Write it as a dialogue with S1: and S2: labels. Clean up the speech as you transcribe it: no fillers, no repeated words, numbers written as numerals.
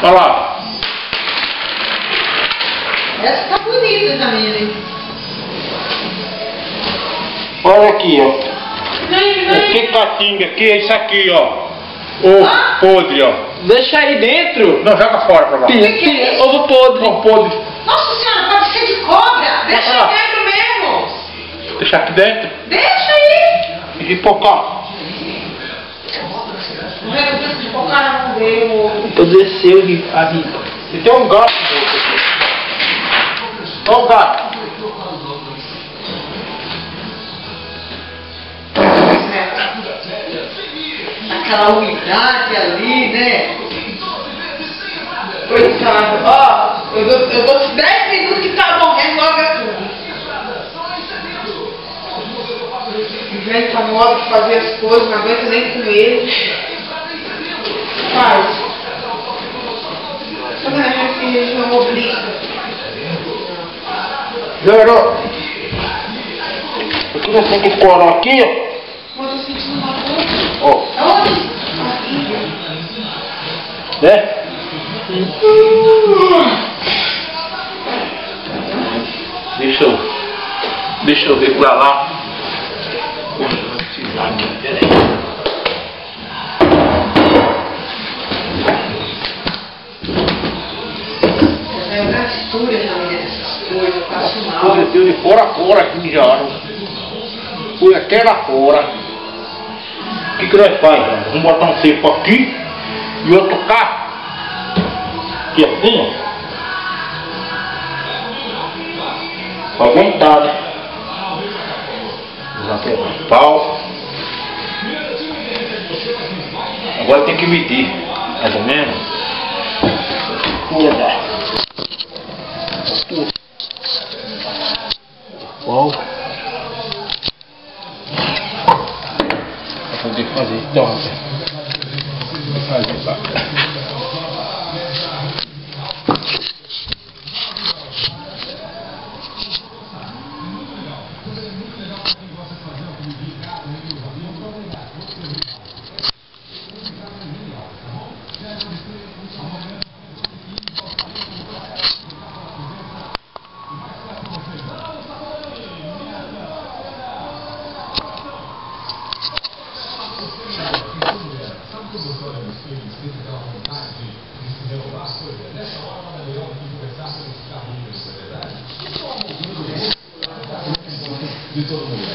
S1: Olha lá.
S2: Essa tá bonita também.
S1: Olha aqui, ó. Que catinga aqui é isso aqui, ó. Ovo podre, ó.
S3: Deixa aí dentro.
S1: Não, joga fora pra lá.
S3: Ovo podre.
S1: Ovo podre.
S2: Nossa senhora, pode ser de cobra. Deixa aí dentro mesmo.
S1: Deixa aqui dentro.
S2: Deixa aí.
S1: E por cá.
S2: Não é que de focar na mão dele, o ovo.
S3: Eu desceu a ripa.
S1: E tem um gato no outro aqui. Olha o gato.
S2: Aquela umidade ali, né? Coitado. Ó, eu dou 10 minutos que tá morrendo logo tudo. Inventa modo de fazer as coisas, não aguenta nem comer. Faz. Só que a gente não obriga.
S1: Melhorou. Eu queria assim que corou aqui, ó.
S2: Mas eu tô sentindo uma coisa.
S1: Ó.
S2: Aonde? Aqui.
S1: Né? Deixa eu ver pra lá.
S2: É uma gastura também dessas coisas, eu faço mal.
S1: Deu de fora a fora aqui já. Fui até lá fora. O que nós fazemos? Vamos botar um cepo aqui e outro cá. Aqui assim, ó. Pra aguentar, né? Usar aqui o pau. Agora tem que medir, mais ou menos. Uau. Pra poder fazer então. Fazer lá.
S4: De todo mundo.